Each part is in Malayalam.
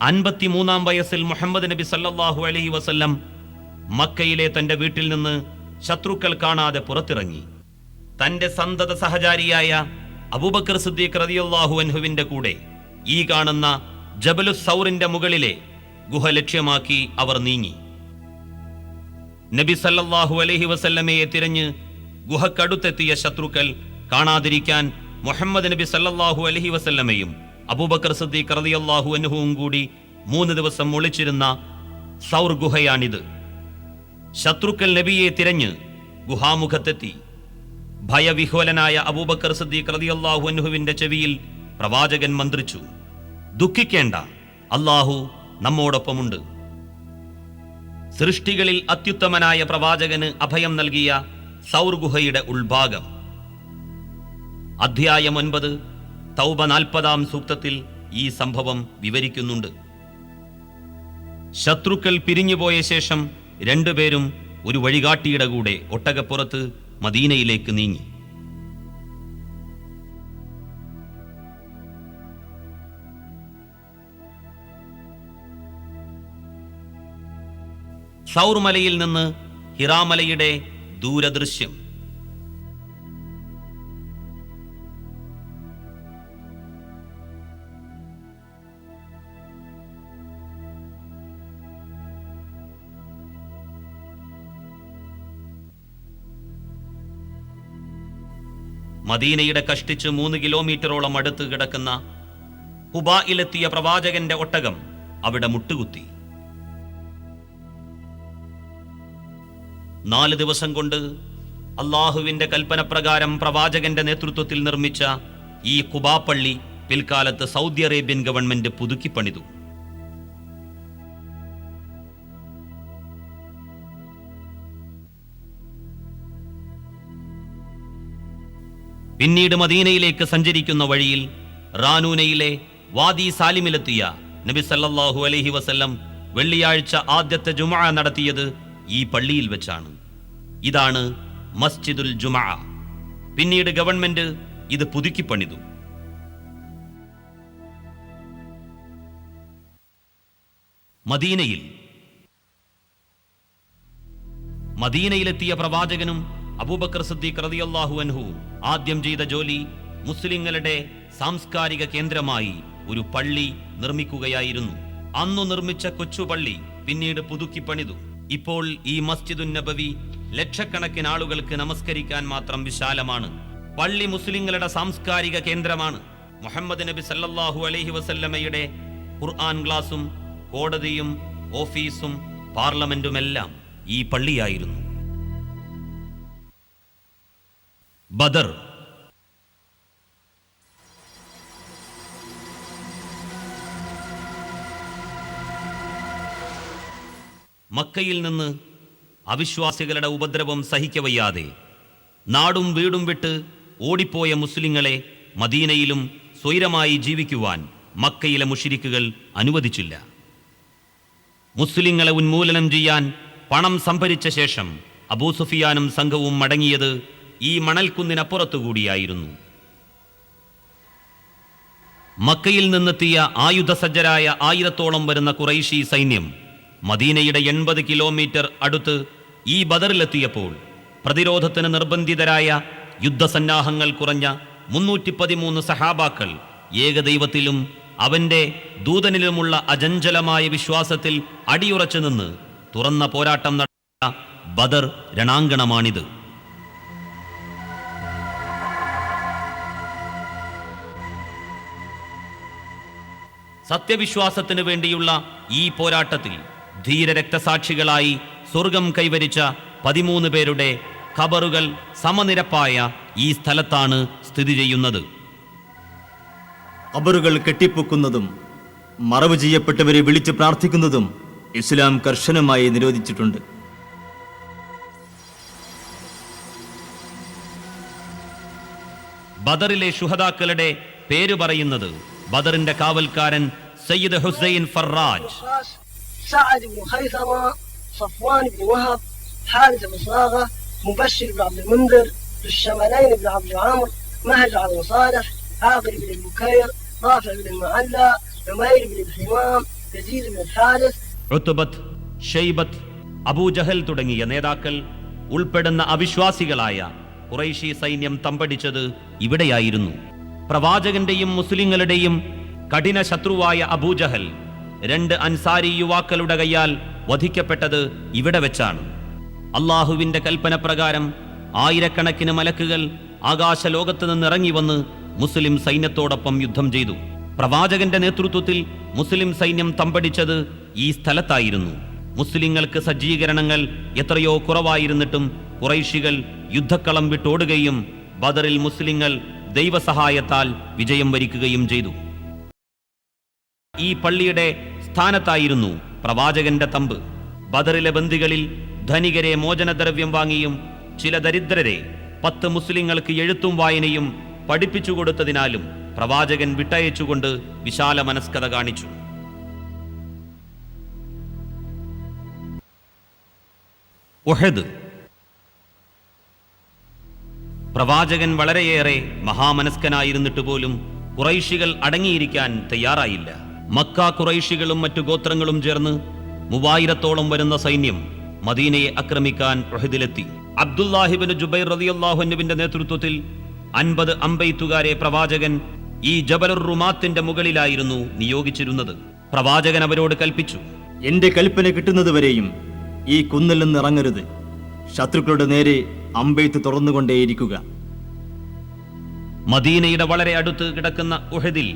53-ാം വയസ്സിൽ മുഹമ്മദ് നബി സല്ലല്ലാഹു അലൈഹി വസല്ലം മക്കയിലെ തന്റെ വീട്ടിൽ നിന്ന് ശത്രുക്കൾ കാണാതെ പുറത്തിറങ്ങി. തന്റെ സന്തത സഹചാരിയായ അബൂബക്കർ സിദ്ദീഖ് റളിയല്ലാഹു അൻഹുവിന്റെ കൂടെ ഈ കാണുന്ന ജബലുസ് സൗറിന്റെ മുകളിലെ ഗുഹ ലക്ഷ്യമാക്കി അവർ നീങ്ങി. നബി സല്ലല്ലാഹു അലൈഹി വസല്ലമയെ തിരഞ്ഞ് ഗുഹക്കടുത്തെത്തിയ ശത്രുക്കൾ കാണാതിരിക്കാൻ മുഹമ്മദ് നബി സല്ലല്ലാഹു അലൈഹി വസല്ലമയും അബൂബക്കർ സിദ്ദീഖ് റളിയല്ലാഹു അൻഹുവും കൂടി 3 ദിവസം ഒളിച്ചിരുന്ന സൗർ ഗുഹയാണിത്. ശത്രുക്കൾ നബിയെ തിരഞ്ഞ് ഗുഹാമുഖത്തെത്തി. ഭയവിഹ്വലനായ അബൂബക്കർ സിദ്ദീഖ് റളിയല്ലാഹു അൻഹുവിന്റെ ചെവിയിൽ പ്രവാചകൻ മന്ത്രിച്ചു, ദുഃഖിക്കേണ്ട, അല്ലാഹു നമ്മോടൊപ്പമുണ്ട്. സൃഷ്ടികളിൽ അത്യുത്തമനായ പ്രവാചകന് അഭയം നൽകിയ സൗർ ഗുഹയുടെ ഉൾഭാഗം. അധ്യായം 9 തൗബ 40-ാം സൂക്തത്തിൽ ഈ സംഭവം വിവരിക്കുന്നുണ്ട്. ശത്രുക്കൾ പിരിഞ്ഞുപോയ ശേഷം രണ്ടുപേരും ഒരു വഴികാട്ടിയുടെ കൂടെ ഒട്ടകപ്പുറത്ത് മദീനയിലേക്ക് നീങ്ങി. സൗർ മലയിൽ നിന്ന് ഹിറാമലയുടെ ദൂരദൃശ്യം. മദീനയുടെ കഷ്ടിച്ച് 3 കിലോമീറ്ററോളം അടുത്ത് കിടക്കുന്ന ഹുബായിലെത്തിയ പ്രവാചകന്റെ ഒട്ടകം അവിടെ മുട്ടുകുത്തി. 4 ദിവസം കൊണ്ട് അള്ളാഹുവിന്റെ കൽപ്പനപ്രകാരം പ്രവാചകന്റെ നേതൃത്വത്തിൽ നിർമ്മിച്ച ഈ ഖുബാ പള്ളി പിൽക്കാലത്ത് സൗദി അറേബ്യൻ ഗവൺമെന്റ് പുതുക്കിപ്പണിതു. പിന്നീട് മദീനയിലേക്ക് സഞ്ചരിക്കുന്ന വഴിയിൽ റാനൂനയിലെ വാദി സാലിമിലെത്തിയ നബി സല്ലല്ലാഹു അലൈഹി വസല്ലം വെള്ളിയാഴ്ച ആദ്യത്തെ ജുമുഅ നടത്തിയത് ഈ പള്ളിയിൽ വെച്ചാണ്. ഇതാണ് മസ്ജിദുൽ ജുമുഅ. പിന്നീട് ഗവൺമെന്റ് ഇത് പുതുക്കിപ്പണിതു. മദീനയിലെത്തിയ പ്രവാചകനും അബൂബക്കർ സിദ്ദീഖ് റളിയല്ലാഹു അൻഹു ആദ്യം ചെയ്ത ജോലി മുസ്ലിങ്ങളുടെ സാംസ്കാരിക കേന്ദ്രമായി ഒരു പള്ളി നിർമ്മിക്കുകയായിരുന്നു. അന്നു നിർമ്മിച്ച കൊച്ചുപള്ളി പിന്നീട് പുതുക്കി പണിതു. ഇപ്പോൾ ഈ മസ്ജിദുൻ നബവി ലക്ഷക്കണക്കിന് ആളുകൾക്ക് നമസ്കരിക്കാൻ മാത്രം വിശാലമാണ്. പള്ളി മുസ്ലിങ്ങളുടെ സാംസ്കാരിക കേന്ദ്രമാണ്. മുഹമ്മദ് നബി സല്ലല്ലാഹു അലൈഹി വസല്ലമയുടെ ഖുർആൻ ക്ലാസും കോടതിയും ഓഫീസും പാർലമെന്റുമെല്ലാം ഈ പള്ളിയായിരുന്നു. ബദർ. മക്കയിൽ നിന്ന് അവിശ്വാസികളുടെ ഉപദ്രവം സഹിക്കവയ്യാതെ നാടും വീടും വിട്ട് ഓടിപ്പോയ മുസ്ലിങ്ങളെ മദീനയിലും സ്വൈരമായി ജീവിക്കുവാൻ മക്കയിലെ മുശ്രിക്കുകൾ അനുവദിച്ചില്ല. മുസ്ലിങ്ങളെ ഉന്മൂലനം ചെയ്യാൻ പണം സംഭരിച്ച ശേഷം അബൂ സുഫിയാനും സംഘവും മടങ്ങിയത് ഈ മണൽക്കുന്നിനപ്പുറത്തുകൂടിയായിരുന്നു. മക്കയിൽ നിന്നെത്തിയ ആയുധസജ്ജരായ 1000-ഓളം വരുന്ന ഖുറൈശി സൈന്യം മദീനയുടെ 80 കിലോമീറ്റർ അടുത്ത് ഈ ബദറിലെത്തിയപ്പോൾ പ്രതിരോധത്തിന് നിർബന്ധിതരായ യുദ്ധസന്നാഹങ്ങൾ കുറഞ്ഞ 313 സഹാബാക്കൾ ഏകദൈവത്തിലും അവന്റെ ദൂതനിലുമുള്ള അചഞ്ചലമായ വിശ്വാസത്തിൽ അടിയുറച്ചു നിന്ന് തുറന്ന പോരാട്ടം നടത്തിയ ബദർ രണാങ്കണമാണിത്. സത്യവിശ്വാസത്തിന് വേണ്ടിയുള്ള ഈ പോരാട്ടത്തിൽ ധീരരക്തസാക്ഷികളായി സ്വർഗം കൈവരിച്ച 13 പേരുടെ ഖബറുകൾ സമനിരപ്പായ ഈ സ്ഥലത്താണ് സ്ഥിതി ചെയ്യുന്നത്. ഖബറുകൾ കെട്ടിപ്പൊക്കുന്നതും മറവ് ചെയ്യപ്പെട്ടവരെ വിളിച്ച് പ്രാർത്ഥിക്കുന്നതും ഇസ്ലാം കർശനമായി നിരോധിച്ചിട്ടുണ്ട്. ബദറിലെ ശുഹദാക്കളുടെ പേര് പറയുന്നത് ബദറിന്റെ കാവൽക്കാരൻ സയ്യിദ് ഹുസൈൻ ഫറാജ്, سعد بن خيثمة، صفوان بن وهب، حارث بن صاغة، مبشر بن عبد المنذر، ذو الشمالين بن عبد عمرو، مهجع بن صالح، عاقل بن بكير، رافع بن المعلى، عمير بن الحمام، يزيد بن الحارث ഉത്ബത്ത്, ഷൈബത്ത്, അബൂജഹൽ തുടങ്ങിയ നേതാക്കൾ ഉൾപ്പെടുന്ന അവിശ്വാസികളായ ഖുറൈശി സൈന്യം തമ്പടിച്ചത് ഇവിടെയായിരുന്നു. പ്രവാചകന്റെയും മുസ്ലിങ്ങളുടെയും കഠിന ശത്രുവായ അബൂജഹൽ 2 അൻസാരി യുവാക്കളുടെ കയ്യാൽ വധിക്കപ്പെട്ടത് ഇവിടെ വെച്ചാണ്. അള്ളാഹുവിന്റെ കൽപ്പന പ്രകാരം ആയിരക്കണക്കിന് മലക്കുകൾ ആകാശലോകത്ത് നിന്ന് ഇറങ്ങി വന്ന് മുസ്ലിം സൈന്യത്തോടൊപ്പം യുദ്ധം ചെയ്തു. പ്രവാചകന്റെ നേതൃത്വത്തിൽ മുസ്ലിം സൈന്യം തമ്പടിച്ചത് ഈ സ്ഥലത്തായിരുന്നു. മുസ്ലിങ്ങൾക്ക് സജ്ജീകരണങ്ങൾ എത്രയോ കുറവായിരുന്നിട്ടും ഖുറൈശികൾ യുദ്ധക്കളം വിട്ടോടുകയും ബദറിൽ മുസ്ലിങ്ങൾ ദൈവസഹായത്താൽ വിജയം വരിക്കുകയും ചെയ്തു. ഈ പള്ളിയുടെ സ്ഥാനത്തായിരുന്നു പ്രവാചകന്റെ തമ്പ്. ബദറിലെ ബന്ദികളിൽ ധനികരെ മോചനദ്രവ്യം വാങ്ങിയും ചില ദരിദ്രരെ 10 മുസ്ലിങ്ങൾക്ക് എഴുത്തും വായനയും പഠിപ്പിച്ചു കൊടുത്തതിനാലും പ്രവാചകൻ വിട്ടയച്ചുകൊണ്ട് വിശാല മനസ്കത കാണിച്ചു. ഉഹദ്. പ്രവാചകൻ വളരെയേറെ മഹാമനസ്കനായിരുന്നിട്ട് പോലും ഖുറൈശികൾ അടങ്ങിയിരിക്കാൻ തയ്യാറായില്ല. മക്ക ഖുറൈശികളും മറ്റു ഗോത്രങ്ങളും ചേർന്ന് 3000-ഓളം വരുന്ന സൈന്യം മദീനയെ ആക്രമിക്കാൻ ഉഹദിലെത്തി. അബ്ദുല്ലാഹിബ്നു ജുബൈർ റളിയല്ലാഹു അൻഹുവിന്റെ നേതൃത്വത്തിൽ 50 അമ്പെയ്ത്തുകാരെ പ്രവാചകൻ ഈ ജബലുർ റുമാത്തിന്റെ മുകളിലായിരുന്നു നിയോഗിച്ചിരുന്നത്. പ്രവാചകൻ അവരോട് കൽപ്പിച്ചു, എന്റെ കൽപ്പന കിട്ടുന്നതുവരെയും ഈ കുന്നിൽ നിന്ന് ഇറങ്ങരുത്. ശത്രുക്കളുടെ നേരെ അമ്പെയ്ത്ത് തുറന്നുകൊണ്ടേയിരിക്കുക. മദീനയുടെ വളരെ അടുത്ത് കിടക്കുന്ന ഉഹദിൽ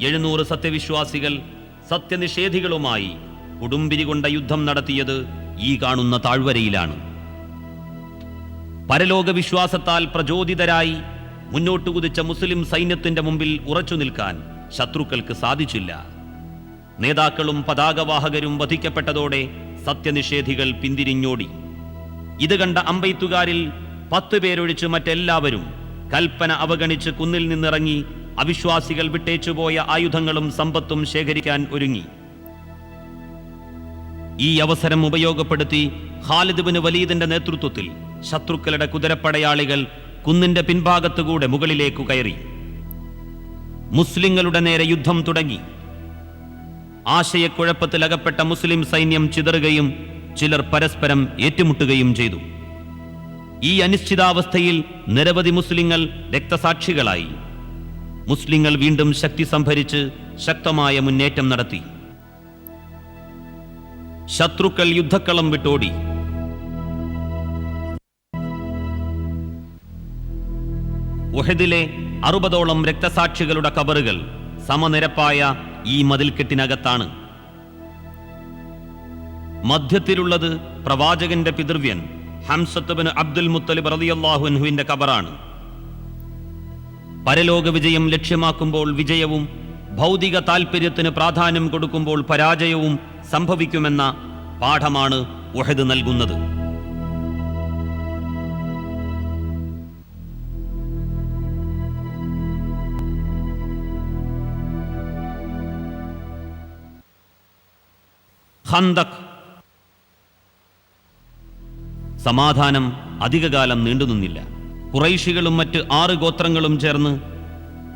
700 സത്യവിശ്വാസികൾ സത്യനിഷേധികളുമായി കൊടുമ്പിരി കൊണ്ട യുദ്ധം നടത്തിയത് ഈ കാണുന്ന താഴ്വരയിലാണ്. പരലോക വിശ്വാസത്താൽ പ്രചോദിതരായി മുന്നോട്ടു കുതിച്ച മുസ്ലിം സൈന്യത്തിന്റെ മുമ്പിൽ ഉറച്ചു നിൽക്കാൻ ശത്രുക്കൾക്ക് സാധിച്ചില്ല. നേതാക്കളും പതാകവാഹകരും വധിക്കപ്പെട്ടതോടെ സത്യനിഷേധികൾ പിന്തിരിഞ്ഞോടി. ഇത് കണ്ട അമ്പെയ്ത്തുകാരിൽ 10 പേരൊഴിച്ച് മറ്റെല്ലാവരും കൽപ്പന അവഗണിച്ച് കുന്നിൽ നിന്നിറങ്ങി അവിശ്വാസികൾ വിട്ടേച്ചുപോയ ആയുധങ്ങളും സമ്പത്തും ശേഖരിക്കാൻ ഒരുങ്ങി. ഈ അവസരം ഉപയോഗപ്പെടുത്തി ഖാലിദ് ബിൻ വലീദിന്റെ നേതൃത്വത്തിൽ ശത്രുക്കളുടെ കുതിരപ്പടയാളികൾ കുന്നിന്റെ പിൻഭാഗത്തുകൂടെ മുകളിലേക്കു കയറി മുസ്ലിങ്ങളുടെ നേരെ യുദ്ധം തുടങ്ങി. ആശയക്കുഴപ്പത്തിലകപ്പെട്ട മുസ്ലിം സൈന്യം ചിതറുകയും ചിലർ പരസ്പരം ഏറ്റുമുട്ടുകയും ചെയ്തു. ഈ അനിശ്ചിതാവസ്ഥയിൽ നിരവധി മുസ്ലിങ്ങൾ രക്തസാക്ഷികളായി. മുസ്ലിങ്ങൾ വീണ്ടും ശക്തി സംഭരിച്ച് ശക്തമായ മുന്നേറ്റം നടത്തി. ശത്രുക്കൾ യുദ്ധക്കളം വിട്ടോടി. ഉഹദിലെ 60ഓളം രക്തസാക്ഷികളുടെ കബറുകൾ സമനിരപ്പായ ഈ മതിൽക്കെട്ടിനകത്താണ്. മധ്യത്തിലുള്ളത് പ്രവാചകന്റെ പിതൃവ്യൻ ഹംസത്ത് ബിൻ അബ്ദുൽ മുത്തലിബ് റളിയല്ലാഹു അൻഹുവിന്റെ കബറാണ്. പരലോക വിജയം ലക്ഷ്യമാക്കുമ്പോൾ വിജയവും ഭൗതിക താൽപര്യത്തിന് പ്രാധാന്യം കൊടുക്കുമ്പോൾ പരാജയവും സംഭവിക്കുമെന്ന പാഠമാണ് ഉഹദ് നൽകുന്നത്. ഖന്ദഖ്. സമാധാനം അധികകാലം നീണ്ടുനിന്നില്ല. ഖുറൈശികളും മറ്റ് 6 ഗോത്രങ്ങളും ചേർന്ന്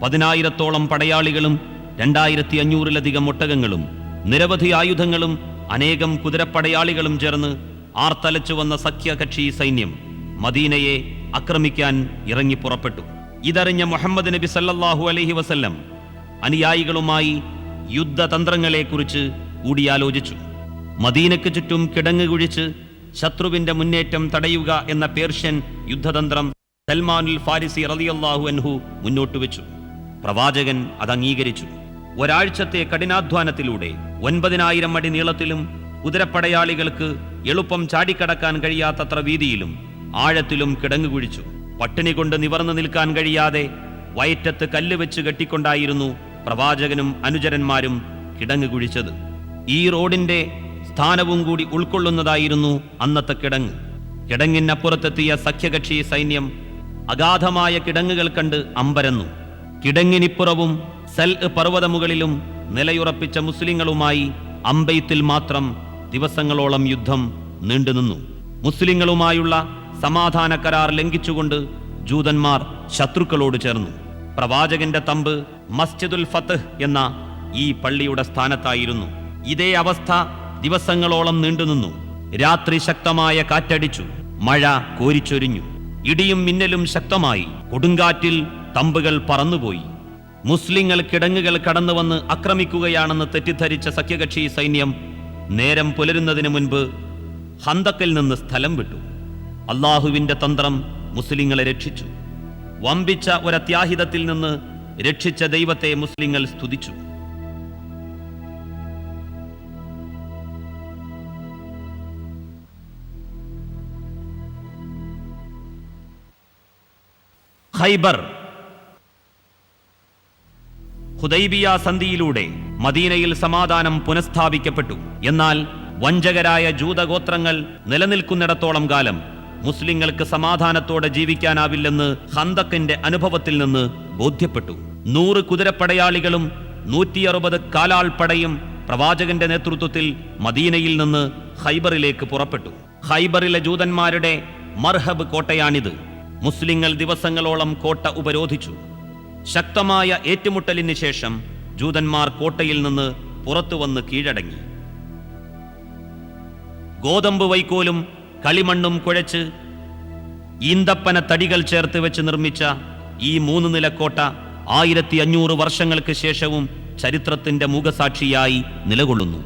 10,000-ഓളം പടയാളികളും 2500-ലധികം ഒട്ടകങ്ങളും നിരവധി ആയുധങ്ങളും അനേകം കുതിരപ്പടയാളികളും ചേർന്ന് ആർത്തലച്ചു വന്ന സഖ്യകക്ഷി സൈന്യം മദീനയെ ആക്രമിക്കാൻ ഇറങ്ങി പുറപ്പെട്ടു. ഇതറിഞ്ഞ മുഹമ്മദ് നബി സല്ലല്ലാഹു അലൈഹി വസല്ലം അനുയായികളുമായി യുദ്ധതന്ത്രങ്ങളെക്കുറിച്ച് കൂടിയാലോചിച്ചു. മദീനയ്ക്ക് ചുറ്റും കിടങ്ങ് കുഴിച്ച് ശത്രുവിന്റെ മുന്നേറ്റം തടയുക എന്ന പേർഷ്യൻ യുദ്ധതന്ത്രം സൽമാനുൽ ഫാരിസി റളിയല്ലാഹു അൻഹു മുന്നോട്ട് വെച്ചു. പ്രവാചകൻ അത് അംഗീകരിച്ചു. ഒരാഴ്ചത്തെ കഠിനാധ്വാനത്തിലൂടെ 9,000 അടി നീളത്തിലും കുതിരപ്പടയാളികൾക്ക് എളുപ്പം ചാടിക്കടക്കാൻ കഴിയാത്തത്ര വീതിയിലും ആഴത്തിലും കിടങ്ങ് കുഴിച്ചു. പട്ടിണി കൊണ്ട് നിവർന്നു നിൽക്കാൻ കഴിയാതെ വയറ്റത്ത് കല്ല് വെച്ച് കെട്ടിക്കൊണ്ടായിരുന്നു പ്രവാചകനും അനുചരന്മാരും കിടങ്ങ് കുഴിച്ചത്. ഈ റോഡിന്റെ സ്ഥാനവും കൂടി ഉൾക്കൊള്ളുന്നതായിരുന്നു അന്നത്തെ കിടങ്ങ്. കിടങ്ങിനപ്പുറത്തെത്തിയ സഖ്യകക്ഷി സൈന്യം അഗാധമായ കിടങ്ങുകൾ കണ്ട് അമ്പരന്നു. കിടങ്ങിനിപ്പുറവും സൽ പർവ്വതമുകളിലും നിലയുറപ്പിച്ച മുസ്ലിങ്ങളുമായി അമ്പെയ്ത്തിൽ മാത്രം ദിവസങ്ങളോളം യുദ്ധം നീണ്ടുനിന്നു. മുസ്ലിങ്ങളുമായുള്ള സമാധാന കരാർ ലംഘിച്ചുകൊണ്ട് ജൂതന്മാർ ശത്രുക്കളോട് ചേർന്നു. പ്രവാചകന്റെ തമ്പ് മസ്ജിദുൽ ഫത്ഹ് എന്ന ഈ പള്ളിയുടെ സ്ഥാനത്തായിരുന്നു. ഇതേ അവസ്ഥ ദിവസങ്ങളോളം നീണ്ടുനിന്നു. രാത്രി ശക്തമായ കാറ്റടിച്ചു, മഴ കോരിച്ചൊരിഞ്ഞു, ഇടിയും മിന്നലും ശക്തമായി, കൊടുങ്കാറ്റിൽ തമ്പുകൾ പറന്നുപോയി. മുസ്ലിങ്ങൾ കിടങ്ങുകൾ കടന്നുവന്ന് ആക്രമിക്കുകയാണെന്ന് തെറ്റിദ്ധരിച്ച സഖ്യകക്ഷി സൈന്യം നേരം പുലരുന്നതിന് മുൻപ് ഹന്തക്കിൽ നിന്ന് സ്ഥലം വിട്ടു. അള്ളാഹുവിന്റെ തന്ത്രം മുസ്ലിങ്ങളെ രക്ഷിച്ചു. വമ്പിച്ച ഒരത്യാഹിതത്തിൽ നിന്ന് രക്ഷിച്ച ദൈവത്തെ മുസ്ലിങ്ങൾ സ്തുതിച്ചു. ഖൈബർ. ഹുദൈബിയ സന്ധിയിലൂടെ മദീനയിൽ സമാധാനം പുനഃസ്ഥാപിക്കപ്പെട്ടു. എന്നാൽ വഞ്ചകരായ ജൂതഗോത്രങ്ങൾ നിലനിൽക്കുന്നിടത്തോളം കാലം മുസ്ലിങ്ങൾക്ക് സമാധാനത്തോടെ ജീവിക്കാനാവില്ലെന്ന് ഖന്തക്കിന്റെ അനുഭവത്തിൽ നിന്ന് ബോധ്യപ്പെട്ടു. 100 കുതിരപ്പടയാളികളും 160 കാലാൾപ്പടയും പ്രവാചകന്റെ നേതൃത്വത്തിൽ മദീനയിൽ നിന്ന് ഖൈബറിലേക്ക് പുറപ്പെട്ടു. ഖൈബറിലെ ജൂതന്മാരുടെ മർഹബ് കോട്ടയാണിത്. മുസ്ലിങ്ങൾ ദിവസങ്ങളോളം കോട്ട ഉപരോധിച്ചു. ശക്തമായ ഏറ്റുമുട്ടലിന് ശേഷം ജൂതന്മാർ കോട്ടയിൽ നിന്ന് പുറത്തുവന്ന് കീഴടങ്ങി. ഗോതമ്പ് വൈക്കോലും കളിമണ്ണും കുഴച്ച് ഈന്തപ്പന തടികൾ ചേർത്ത് വെച്ച് നിർമ്മിച്ച ഈ 3 നില കോട്ട 1500 വർഷങ്ങൾക്ക് ശേഷവും ചരിത്രത്തിന്റെ മൂകസാക്ഷിയായി നിലകൊള്ളുന്നു.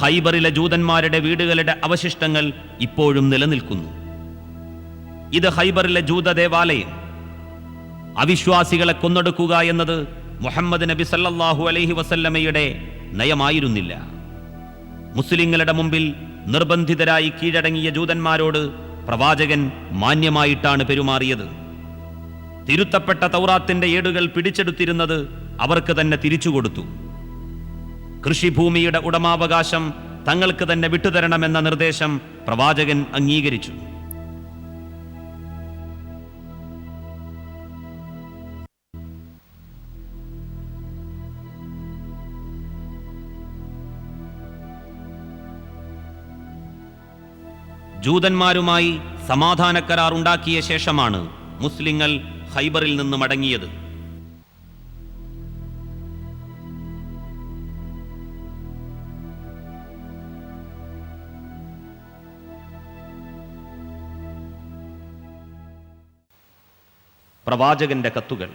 ഖൈബറിലെ ജൂതന്മാരുടെ വീടുകളുടെ അവശിഷ്ടങ്ങൾ ഇപ്പോഴും നിലനിൽക്കുന്നു. ഇത് ഖൈബറിലെ ജൂത ദേവാലയം. അവിശ്വാസികളെ കൊന്നൊടുക്കുക എന്നത് മുഹമ്മദ് നബി സല്ലല്ലാഹു അലൈഹി വസല്ലമയുടെ നയമായിരുന്നില്ല. മുസ്ലിങ്ങളുടെ മുമ്പിൽ നിർബന്ധിതരായി കീഴടങ്ങിയ ജൂതന്മാരോട് പ്രവാചകൻ മാന്യമായിട്ടാണ് പെരുമാറിയത്. തിരുത്തപ്പെട്ട തൗറാത്തിന്റെ ഏടുകൾ പിടിച്ചെടുത്തിരുന്നത് അവർക്ക് തന്നെ തിരിച്ചുകൊടുത്തു. കൃഷിഭൂമിയുടെ ഉടമാവകാശം തങ്ങൾക്ക് തന്നെ വിട്ടുതരണമെന്ന നിർദ്ദേശം പ്രവാചകൻ അംഗീകരിച്ചു. ജൂതന്മാരുമായി സമാധാന കരാർ ഉണ്ടാക്കിയ ശേഷമാണ് മുസ്ലിങ്ങൾ ഖൈബറിൽ നിന്ന് മടങ്ങിയത്. പ്രവാചകന്റെ കത്തുകൾ.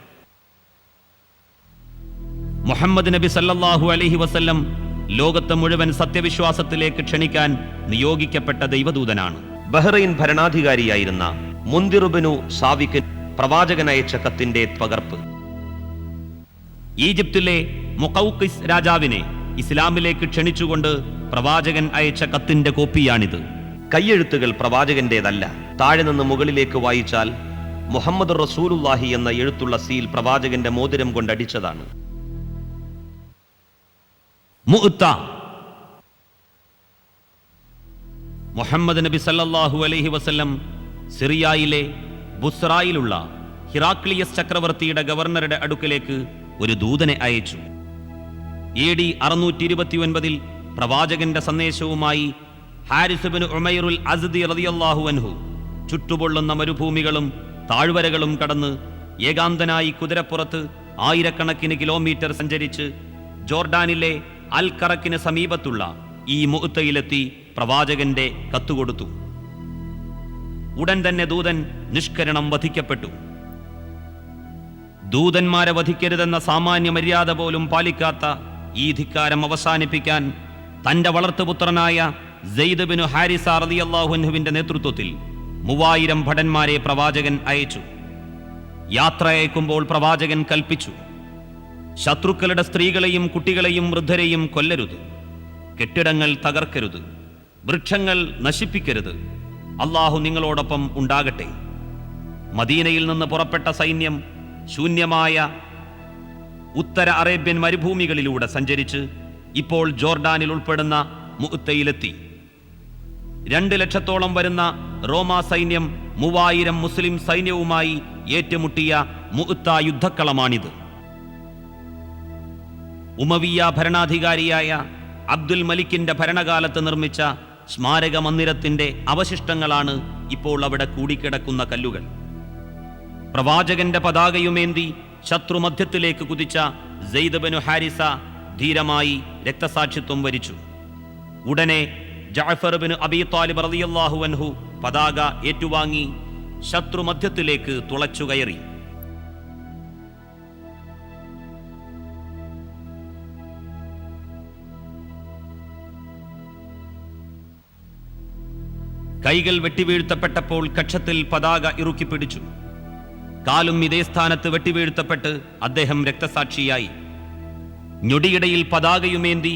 മുഹമ്മദ് നബി സല്ലല്ലാഹു അലൈഹി വസല്ലം ലോകത്തെ മുഴുവൻ സത്യവിശ്വാസത്തിലേക്ക് ക്ഷണിക്കാൻ നിയോഗിക്കപ്പെട്ട ദൈവദൂതനാണ്. ബഹ്റൈൻ ഭരണാധികാരിയായിരുന്ന മുൻദിർ ഇബ്നു സാവിക്ക് പ്രവാചകൻ അയച്ച കത്തിന്റെ പകർപ്പ്. ഈജിപ്തിലെ മുഖൗഖിസ് രാജാവിനെ ഇസ്ലാമിലേക്ക് ക്ഷണിച്ചുകൊണ്ട് പ്രവാചകൻ അയച്ച കത്തിന്റെ കോപ്പിയാണിത്. കയ്യെഴുത്തുകൾ പ്രവാചകന്റേതല്ല. താഴെ നിന്ന് മുകളിലേക്ക് വായിച്ചാൽ മുഹമ്മദ് റസൂലുള്ളാഹി എന്ന എഴുത്തുള്ള സീൽ പ്രവാചകന്റെ മോതിരം കൊണ്ടടിച്ചതാണ്. മുഅ്ത. മുഹമ്മദ് നബി സല്ലല്ലാഹു അലൈഹി വസല്ലം സിറിയയിലെ ബുസ്രായിലുള്ള ഹിറാക്ലിയസ് ചക്രവർത്തിയുടെ ഗവർണറുടെ അടുക്കലേക്ക് ഒരു ദൂതനെ അയച്ചു. AD 629 പ്രവാചകന്റെ സന്ദേശവുമായി ഹാരിസ് ഇബ്നു ഉമൈറുൽ അസ്ദി റളിയല്ലാഹു അൻഹു ചുട്ടുപൊള്ളുന്ന മരുഭൂമികളും താഴ്വരകളും കടന്ന് ഏകാന്തനായി കുതിരപ്പുറത്ത് ആയിരക്കണക്കിന് കിലോമീറ്റർ സഞ്ചരിച്ച് ജോർഡാനിലെ അൽ കറക്കിന് സമീപത്തുള്ള ഈ മുഅ്തയിലെത്തി പ്രവാചകന്റെ കത്തുകൊടുത്തു. ഉടൻ തന്നെ ദൂതൻ നിഷ്കരണം വധിക്കപ്പെട്ടു. ദൂതന്മാരെ വധിക്കരുതെന്ന സാമാന്യ മര്യാദ പോലും പാലിക്കാത്ത ഈ ധിക്കാരം അവസാനിപ്പിക്കാൻ തന്റെ വളർത്തുപുത്രനായ സെയ്ദ് ബിനു ഹാരിസ റളിയല്ലാഹു അൻഹുവിന്റെ നേതൃത്വത്തിൽ 3000 ഭടന്മാരെ പ്രവാചകൻ അയച്ചു. യാത്ര അയക്കുമ്പോൾ പ്രവാചകൻ കൽപ്പിച്ചു, ശത്രുക്കളുടെ സ്ത്രീകളെയും കുട്ടികളെയും വൃദ്ധരെയും കൊല്ലരുത്, കെട്ടിടങ്ങൾ തകർക്കരുത്, വൃക്ഷങ്ങൾ നശിപ്പിക്കരുത്. അള്ളാഹു നിങ്ങളോടൊപ്പം ഉണ്ടാകട്ടെ. മദീനയിൽ നിന്ന് പുറപ്പെട്ട സൈന്യം ശൂന്യമായ ഉത്തര അറേബ്യൻ മരുഭൂമികളിലൂടെ സഞ്ചരിച്ച് ഇപ്പോൾ ജോർഡാനിൽ ഉൾപ്പെടുന്ന മുഅ്തയിലെത്തി. 2 ലക്ഷത്തോളം വരുന്ന റോമാ സൈന്യം 3000 മുസ്ലിം സൈന്യവുമായി ഏറ്റുമുട്ടിയ മുഅ്ത യുദ്ധക്കളമാണിത്. ഉമവിയ ഭരണാധികാരിയായ അബ്ദുൽ മലിക്കിന്റെ ഭരണകാലത്ത് നിർമ്മിച്ച സ്മാരക മന്ദിരത്തിന്റെ അവശിഷ്ടങ്ങളാണ് ഇപ്പോൾ അവിടെ കൂടിക്കിടക്കുന്ന കല്ലുകൾ. പ്രവാചകന്റെ പതാകയുമേന്തി ശത്രുമധ്യത്തിലേക്ക് കുതിച്ച സെയ്ദ് ബിനു ഹാരിസ ധീരമായി രക്തസാക്ഷിത്വം വരിച്ചു. ഉടനെ ജഅഫർ ബിൻ അബീ ത്വാലിബ് റളിയല്ലാഹു അൻഹു പതാക ഏറ്റുവാങ്ങി ശത്രുമധ്യത്തിലേക്ക് തുളച്ചുകയറി. കൈകൾ വെട്ടിവീഴ്ത്തപ്പെട്ടപ്പോൾ കക്ഷത്തിൽ പതാക ഇറുക്കിപ്പിടിച്ചു. കാലും ഇതേ സ്ഥാനത്ത് വെട്ടിവീഴ്ത്തപ്പെട്ട് അദ്ദേഹം രക്തസാക്ഷിയായി. ഞൊടിയിടയിൽ പതാകയുമേന്തി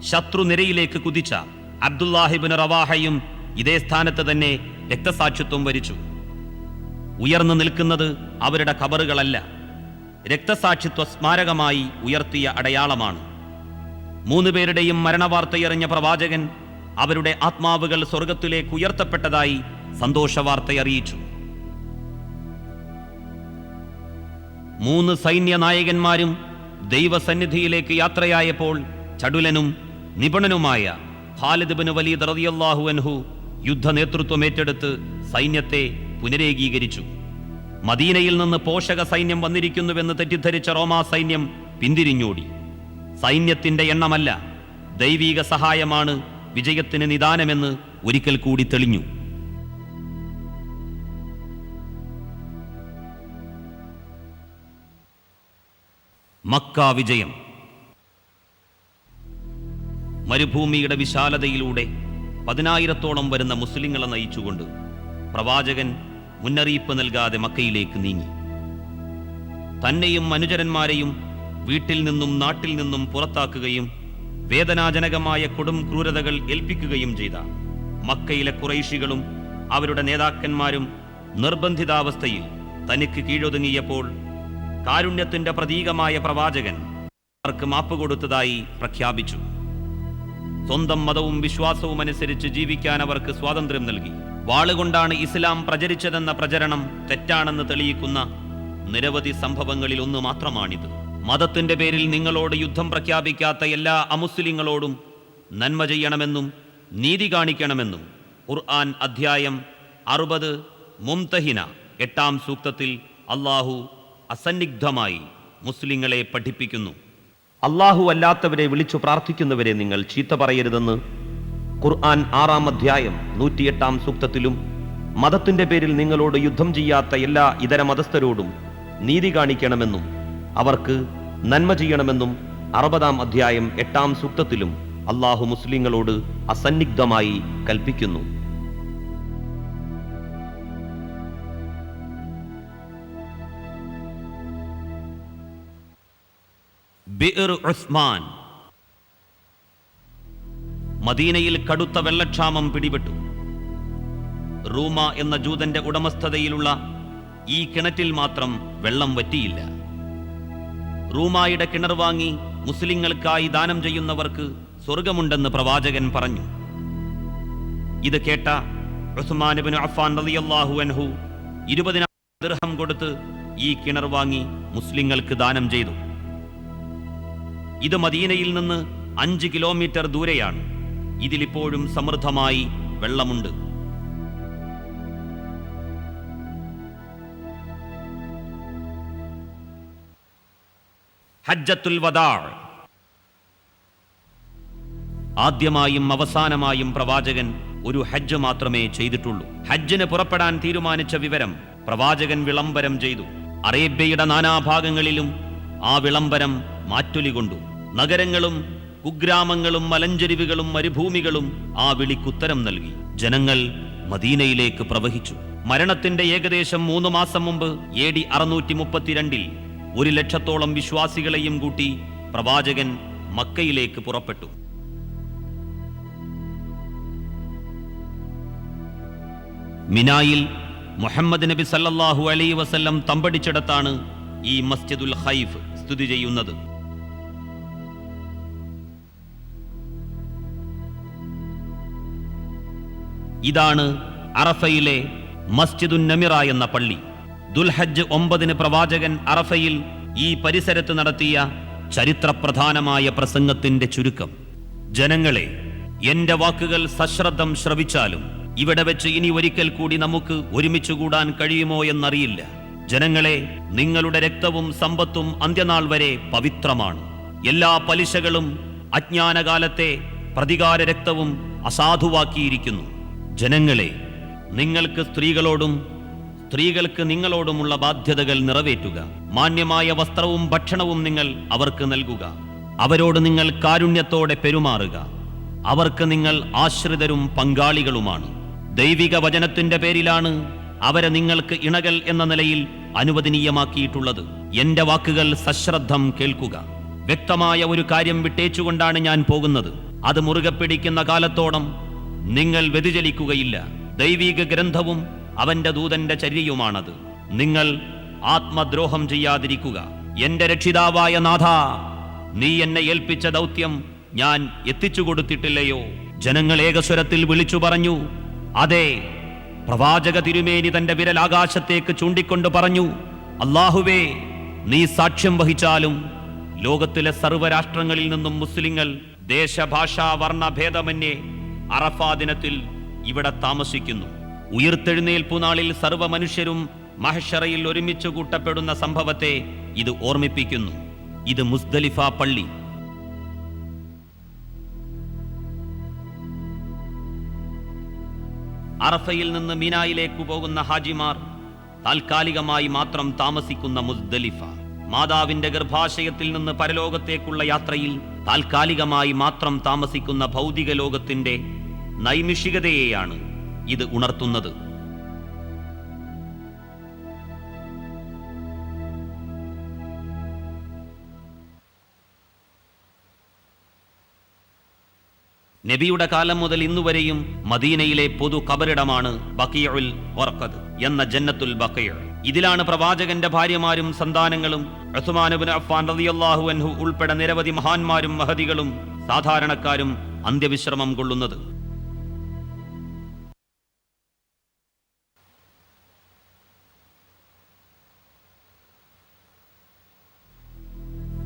ശത്രുനിരയിലേക്ക് കുതിച്ച അബ്ദുല്ലാഹിബ്നു റവാഹയും ഇതേ സ്ഥാനത്ത് തന്നെ രക്തസാക്ഷിത്വം വരിച്ചു. ഉയർന്നു നിൽക്കുന്നത് അവരുടെ ഖബറുകളല്ല, രക്തസാക്ഷിത്വ സ്മാരകമായി ഉയർത്തിയ അടയാളമാണ്. 3 പേരുടെയും മരണവാർത്തയറിഞ്ഞ പ്രവാചകൻ അവരുടെ ആത്മാവുകൾ സ്വർഗത്തിലേക്ക് ഉയർത്തപ്പെട്ടതായി സന്തോഷവാർത്തയറിയിച്ചു. 3 സൈന്യനായകന്മാരും ദൈവസന്നിധിയിലേക്ക് യാത്രയായപ്പോൾ ചടുലനും നിപുണനുമായ ഖാലിദ് ബിൻ വലീദ് റളിയല്ലാഹു അൻഹു യുദ്ധനേതൃത്വം ഏറ്റെടുത്ത് സൈന്യത്തെ പുനരേകീകരിച്ചു. മദീനയിൽ നിന്ന് പോഷക സൈന്യം വന്നിരിക്കുന്നുവെന്ന് തെറ്റിദ്ധരിച്ച റോമാ സൈന്യം പിന്തിരിഞ്ഞോടി. സൈന്യത്തിന്റെ എണ്ണമല്ല, ദൈവീക സഹായമാണ് വിജയത്തിന് നിദാനമെന്ന് ഒരിക്കൽ കൂടി തെളിഞ്ഞു. മക്ക വിജയം. മരുഭൂമിയുടെ വിശാലതയിലൂടെ 10,000-ഓളം വരുന്ന മുസ്ലിങ്ങളെ നയിച്ചുകൊണ്ട് പ്രവാചകൻ മുന്നറിയിപ്പ് നൽകാതെ മക്കയിലേക്ക് നീങ്ങി. തന്നെയും അനുചരന്മാരെയും വീട്ടിൽ നിന്നും നാട്ടിൽ നിന്നും പുറത്താക്കുകയും വേദനാജനകമായ കൊടും ക്രൂരതകൾ ഏൽപ്പിക്കുകയും ചെയ്ത മക്കയിലെ ഖുറൈശികളും അവരുടെ നേതാക്കന്മാരും നിർബന്ധിതാവസ്ഥയിൽ തനിക്ക് കീഴൊതുങ്ങിയപ്പോൾ കാരുണ്യത്തിന്റെ പ്രതീകമായ പ്രവാചകൻ അവർക്ക് മാപ്പ് കൊടുത്തതായി പ്രഖ്യാപിച്ചു. സ്വന്തം മതവും വിശ്വാസവും അനുസരിച്ച് ജീവിക്കാൻ അവർക്ക് സ്വാതന്ത്ര്യം നൽകി. വാളുകൊണ്ടാണ് ഇസ്ലാം പ്രചരിച്ചതെന്ന പ്രചരണം തെറ്റാണെന്ന് തെളിയിക്കുന്ന നിരവധി സംഭവങ്ങളിൽ ഒന്ന് മാത്രമാണിത്. മതത്തിന്റെ പേരിൽ നിങ്ങളോട് യുദ്ധം പ്രഖ്യാപിക്കാത്ത എല്ലാ അമുസ്ലിങ്ങളോടും നന്മ ചെയ്യണമെന്നും നീതി കാണിക്കണമെന്നും ഖുർആൻ അധ്യായം 60 മുംതഹിന 8-ാം സൂക്തത്തിൽ അല്ലാഹു അസന്നിഗ്ധമായി മുസ്ലിങ്ങളെ പഠിപ്പിക്കുന്നു. അല്ലാഹു അല്ലാത്തവരെ വിളിച്ചു പ്രാർത്ഥിക്കുന്നവരെ നിങ്ങൾ ചീത്ത പറയരുതെന്ന് ഖുർആൻ 6-ാം അധ്യായം 108-ാം സൂക്തത്തിലും മതത്തിന്റെ പേരിൽ നിങ്ങളോട് യുദ്ധം ചെയ്യാത്ത എല്ലാ ഇതര മതസ്ഥരോടും നീതി കാണിക്കണമെന്നും അവർക്ക് നന്മ ചെയ്യണമെന്നും 60-ാം അധ്യായം 8-ാം സൂക്തത്തിലും അല്ലാഹു മുസ്ലിങ്ങളോട് അസന്നിഗ്ധമായി കൽപ്പിക്കുന്നു. ബിർ ഉസ്മാൻ. മദീനയിൽ കടുത്ത വെള്ളക്ഷാമം പിടിപെട്ടു. റൂമ എന്ന ജൂതന്റെ ഉടമസ്ഥതയിലുള്ള ഈ കിണറ്റിൽ മാത്രം വെള്ളം വറ്റിയില്ല. റൂമായുടെ കിണർ വാങ്ങി മുസ്ലിങ്ങൾക്കായി ദാനം ചെയ്യുന്നവർക്ക് സ്വർഗമുണ്ടെന്ന് പ്രവാചകൻ പറഞ്ഞു. ഇത് കേട്ട ഉസ്മാൻ ഇബ്നു അഫ്ഫാൻ റളിയല്ലാഹു അൻഹു 20,000 ദിർഹം കൊടുത്ത് ഈ കിണർ വാങ്ങി മുസ്ലിങ്ങൾക്ക് ദാനം ചെയ്തു. ഇത് മദീനയിൽ നിന്ന് 5 കിലോമീറ്റർ ദൂരെയാണ്. ഇതിലിപ്പോഴും സമൃദ്ധമായി വെള്ളമുണ്ട്. ഹജ്ജത്തുൽ വദാ. ആദ്യമായും അവസാനമായും പ്രവാചകൻ ഒരു ഹജ്ജ് മാത്രമേ ചെയ്തിട്ടുള്ളൂ. ഹജ്ജിന് പുറപ്പെടാൻ തീരുമാനിച്ച വിവരം പ്രവാചകൻ വിളംബരം ചെയ്തു. അറേബ്യയുടെ നാനാഭാഗങ്ങളിലും ആ വിളംബരം മാറ്റൊലി കൊണ്ടു. നഗരങ്ങളും കുഗ്രാമങ്ങളും മലഞ്ചെരിവുകളും മരുഭൂമികളും ആ വിളിക്കുത്തരം നൽകി. ജനങ്ങൾ മദീനയിലേക്ക് പ്രവഹിച്ചു. മരണത്തിന്റെ ഏകദേശം 3 മാസം മുമ്പ് AD 632 1,00,000-ഓളം വിശ്വാസികളെയും കൂട്ടി പ്രവാചകൻ മക്കയിലേക്ക് പുറപ്പെട്ടു. മിനായിൽ മുഹമ്മദ് നബി സല്ലല്ലാഹു അലൈഹി വസല്ലം തമ്പടിച്ചിടത്താണ് ഈ മസ്ജിദുൽ ഖൈഫ് സ്ഥിതി ചെയ്യുന്നത്. ഇതാണ് അറഫയിലെ മസ്ജിദുൻ നമിറ എന്ന പള്ളി. ദുൽഹജ്ജ് 9 പ്രവാചകൻ അറഫയിൽ ഈ പരിസരത്ത് നടത്തിയ ചരിത്രപ്രധാനമായ പ്രസംഗത്തിന്റെ ചുരുക്കം. ജനങ്ങളെ, എന്റെ വാക്കുകൾ സശ്രദ്ധം ശ്രവിച്ചാലും ഇവിടെ വെച്ച് ഇനി ഒരിക്കൽ കൂടി നമുക്ക് ഒരുമിച്ച് കൂടാൻ കഴിയുമോ എന്നറിയില്ല. ജനങ്ങളെ, നിങ്ങളുടെ രക്തവും സമ്പത്തും അന്ത്യനാൾ വരെ പവിത്രമാണ്. എല്ലാ പലിശകളും അജ്ഞാനകാലത്തെ പ്രതികാര രക്തവും അസാധുവാക്കിയിരിക്കുന്നു. ജനങ്ങളെ, നിങ്ങൾക്ക് സ്ത്രീകളോടും സ്ത്രീകൾക്ക് നിങ്ങളോടുമുള്ള ബാധ്യതകൾ നിറവേറ്റുക. മാന്യമായ വസ്ത്രവും ഭക്ഷണവും നിങ്ങൾ അവർക്ക് നൽകുക. അവരോട് നിങ്ങൾ കാരുണ്യത്തോടെ പെരുമാറുക. അവർക്ക് നിങ്ങൾ ആശ്രിതരും പങ്കാളികളുമാണ്. ദൈവിക വചനത്തിന്റെ പേരിലാണ് അവരെ നിങ്ങൾക്ക് ഇണകൾ എന്ന നിലയിൽ അനുവദനീയമാക്കിയിട്ടുള്ളത്. എന്റെ വാക്കുകൾ സശ്രദ്ധം കേൾക്കുക. വ്യക്തമായ ഒരു കാര്യം വിട്ടേച്ചുകൊണ്ടാണ് ഞാൻ പോകുന്നത്. അത് മുറുകെ പിടിക്കുന്ന കാലത്തോളം നിങ്ങൾ വ്യതിചലിക്കുകയില്ല. ദൈവിക ഗ്രന്ഥവും അവന്റെ ദൂതന്റെ ചര്യയുമാണത്. നിങ്ങൾ ആത്മദ്രോഹം ചെയ്യാതിരിക്കുക. എന്റെ രക്ഷിതാവായ നാഥ, നീ എന്നെ ഏൽപ്പിച്ച ദൗത്യം ഞാൻ എത്തിച്ചു കൊടുത്തിട്ടില്ലയോ? ജനങ്ങൾ ഏകസ്വരത്തിൽ വിളിച്ചു പറഞ്ഞു, അതെ. പ്രവാചക തിരുമേനി തന്റെ വിരൽ ആകാശത്തേക്ക് ചൂണ്ടിക്കൊണ്ട് പറഞ്ഞു, അല്ലാഹുവേ, നീ സാക്ഷ്യം വഹിച്ചാലും ലോകത്തിലെ സർവ്വരാഷ്ട്രങ്ങളിൽ നിന്നും മുസ്ലിങ്ങൾ ദേശഭാഷാ വർണ്ണ ഭേദമന്യേ അറഫാ ദിനത്തിൽ ഇവിടെ താമസിക്കുന്നു. ഉയിർത്തെഴുന്നേൽപ്പു നാളിൽ സർവ്വ മനുഷ്യരും മഹ്ശറയിൽ ഒരുമിച്ച് കൂട്ടപ്പെടുന്ന സംഭവത്തെ ഇത് ഓർമ്മിപ്പിക്കുന്നു. ഇത് മുസ്ദലിഫ പള്ളി. അറഫയിൽ നിന്ന് മിനായിലേക്ക് പോകുന്ന ഹാജിമാർ താൽക്കാലികമായി മാത്രം താമസിക്കുന്ന മുസ്ദലിഫ. മാതാവിന്റെ ഗർഭാശയത്തിൽ നിന്ന് പരലോകത്തേക്കുള്ള യാത്രയിൽ താൽക്കാലികമായി മാത്രം താമസിക്കുന്ന ഭൗതിക ലോകത്തിന്റെ നൈമിഷികതയെയാണ് ഇത് ഉണർത്തുന്നത്. നബിയുടെ കാലം മുതൽ ഇന്നുവരെയും മദീനയിലെ പൊതു ഖബറിടമാണ് ബഖീഉൽ ഗർഖദ് എന്ന ജന്നത്തുൽ ബഖീഅ്. ഇതിലാണ് പ്രവാചകന്റെ ഭാര്യമാരും സന്താനങ്ങളും ഉസ്മാൻ ഇബ്നു അഫ്ഫാൻ റളിയല്ലാഹു അൻഹു ഉൾപ്പെടെ നിരവധി മഹാന്മാരും മഹദികളും സാധാരണക്കാരും അന്ത്യവിശ്രമം കൊള്ളുന്നത്.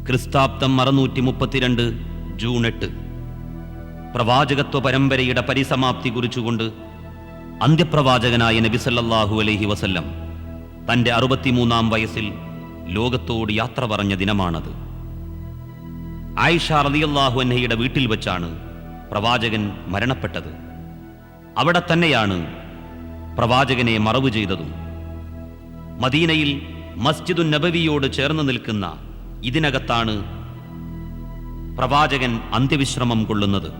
ക്രിസ്താബ്ദം 632 ജൂൺ 8 പ്രവാചകത്വ പരമ്പരയുടെ പരിസമാപ്തി കുറിച്ചുകൊണ്ട് അന്ത്യപ്രവാചകനായ നബി സല്ലല്ലാഹു അലൈഹി വസല്ലം തന്റെ 63-ാം വയസ്സിൽ ലോകത്തോട് യാത്ര പറഞ്ഞ ദിനമാണത്. ആയിഷ റളിയല്ലാഹു അൻഹയുടെ വീട്ടിൽ വെച്ചാണ് പ്രവാചകൻ മരണപ്പെട്ടത്. അവിടെ തന്നെയാണ് പ്രവാചകനെ മറവ് ചെയ്തതും. മദീനയിൽ മസ്ജിദുൻ നബവിയോട് ചേർന്ന് നിൽക്കുന്ന ഇതിനകത്താണ് പ്രവാചകൻ അന്ത്യവിശ്രമം കൊള്ളുന്നത്.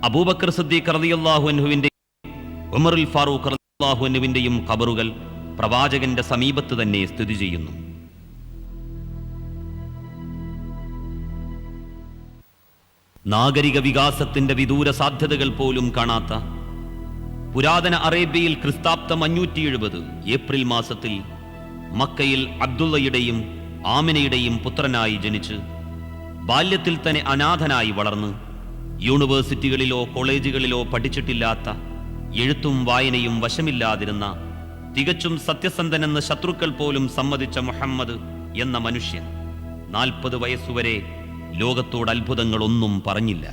അബൂബക്കർ സിദ്ദീഖ് റളിയല്ലാഹു അൻഹുവിന്റെയും ഉമറുൽ ഫാറൂഖ് റളിയല്ലാഹു അൻഹുവിന്റെയും ഖബറുകൾ പ്രവാചകന്റെ സമീപത്ത് തന്നെ സ്ഥിതി ചെയ്യുന്നു. നാഗരിക വികാസത്തിന്റെ വിദൂര സാധ്യതകൾ പോലും കാണാത്ത പുരാതന അറേബ്യയിൽ ക്രിസ്താബ്ദം 570 ഏപ്രിൽ മാസത്തിൽ മക്കയിൽ അബ്ദുള്ളയുടെയും ആമിനയുടെയും പുത്രനായി ജനിച്ച് ബാല്യത്തിൽ തന്നെ അനാഥനായി വളർന്ന് യൂണിവേഴ്സിറ്റികളിലോ കോളേജുകളിലോ പഠിച്ചിട്ടില്ലാത്ത, എഴുത്തും വായനയും വശമില്ലാതിരുന്ന, തികച്ചും സത്യസന്ധനെന്ന് ശത്രുക്കൾ പോലും സമ്മതിച്ച മുഹമ്മദ് എന്ന മനുഷ്യൻ 40 വയസ്സുവരെ ലോകത്തോട് അത്ഭുതങ്ങളൊന്നും പറഞ്ഞില്ല.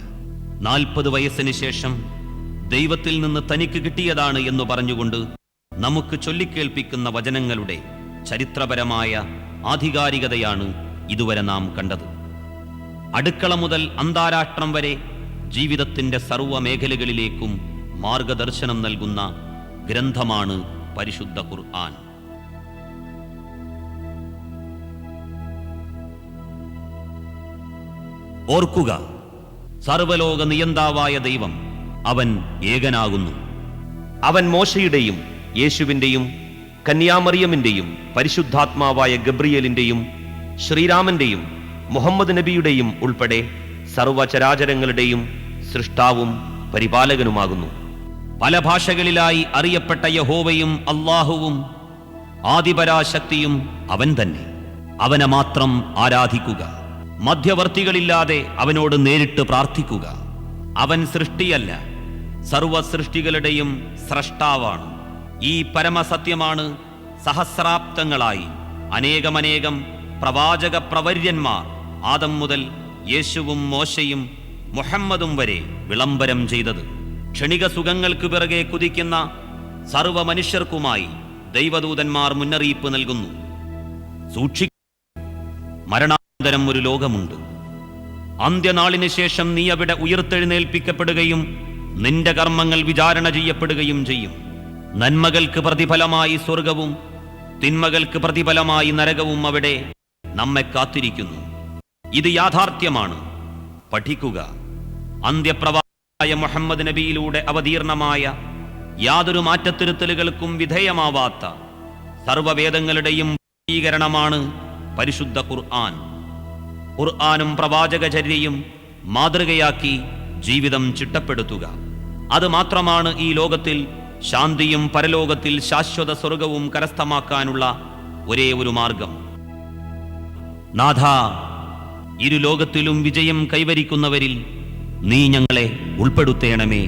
40 വയസ്സിന് ശേഷം ദൈവത്തിൽ നിന്ന് തനിക്ക് കിട്ടിയതാണ് എന്ന് പറഞ്ഞുകൊണ്ട് നമുക്ക് ചൊല്ലിക്കേൾപ്പിക്കുന്ന വചനങ്ങളുടെ ചരിത്രപരമായ ആധികാരികതയാണ് ഇതുവരെ നാം കണ്ടത്. അടുക്കള മുതൽ അന്താരാഷ്ട്രം വരെ ജീവിതത്തിന്റെ സർവ്വ മേഖലകളിലേക്കും മാർഗദർശനം നൽകുന്ന ഗ്രന്ഥമാണ് പരിശുദ്ധ ഖുർആൻ. ഓർക്കുക, സർവലോക നിയന്താവായ ദൈവം അവൻ ഏകനാകുന്നു. അവൻ മോശയുടെയും യേശുവിന്റെയും കന്യാമറിയമിന്റെയും പരിശുദ്ധാത്മാവായ ഗബ്രിയേലിന്റെയും ശ്രീരാമന്റെയും മുഹമ്മദ് നബിയുടെയും ഉൾപ്പെടെ സർവചരാചരങ്ങളുടെയും സൃഷ്ടാവും പരിപാലകനുമാകുന്നു. പല ഭാഷകളിലായി അറിയപ്പെട്ട യഹോവയും അല്ലാഹുവും ആദിപരാശക്തിയും അവൻ തന്നെ. അവനെ മാത്രം ആരാധിക്കുക. മധ്യവർത്തികളില്ലാതെ അവനോട് നേരിട്ട് പ്രാർത്ഥിക്കുക. അവൻ സൃഷ്ടിയല്ല, സർവ സൃഷ്ടികളുടെയും സ്രഷ്ടാവാണ്. ഈ പരമസത്യമാണ് സഹസ്രാബ്ദങ്ങളായി അനേകമനേകം പ്രവാചക പ്രവര്യന്മാർ ആദം മുതൽ യേശുവും മോശയും മുഹമ്മദും വരെ വിളംബരം ചെയ്തത്. ക്ഷണിക സുഖങ്ങൾക്ക് പിറകെ കുതിക്കുന്ന സർവ മനുഷ്യർക്കുമായി ദൈവദൂതന്മാർ മുന്നറിയിപ്പ് നൽകുന്നു. സൂക്ഷിക്കുക, അനന്തരം ഒരു ലോകമുണ്ട്. അന്ത്യനാളിന് ശേഷം നീ അവിടെ ഉയർത്തെഴുന്നേൽപ്പിക്കപ്പെടുകയും നിന്റെ കർമ്മങ്ങൾ വിചാരണ ചെയ്യപ്പെടുകയും ചെയ്യും. നന്മകൾക്ക് പ്രതിഫലമായി സ്വർഗവും തിന്മകൾക്ക് പ്രതിഫലമായി നരകവും അവിടെ നമ്മെ കാത്തിരിക്കുന്നു. ഇത് യാഥാർത്ഥ്യമാണ്, പഠിക്കുക. അന്ത്യപ്രവാചകനായ മുഹമ്മദ് നബിയിലൂടെ അവതീർണമായ യാതൊരു മാറ്റത്തിരുത്തലുകൾക്കും വിധേയമാവാത്ത സർവവേദങ്ങളുടെയും പൂർത്തീകരണമാണ് പരിശുദ്ധ ഖുർആൻ. ഖുർആനും പ്രവാചകചര്യയും മാതൃകയാക്കി ജീവിതം ചിട്ടപ്പെടുത്തുക. അത് മാത്രമാണ് ഈ ലോകത്തിൽ ശാന്തിയും പരലോകത്തിൽ ശാശ്വത സ്വർഗവും കരസ്ഥമാക്കാനുള്ള ഒരേ ഒരു മാർഗം. നാഥ, ഇരു ലോകത്തിലും വിജയം കൈവരിക്കുന്നവരിൽ നീ ഞങ്ങളെ ഉൾപ്പെടുത്തേണമേ.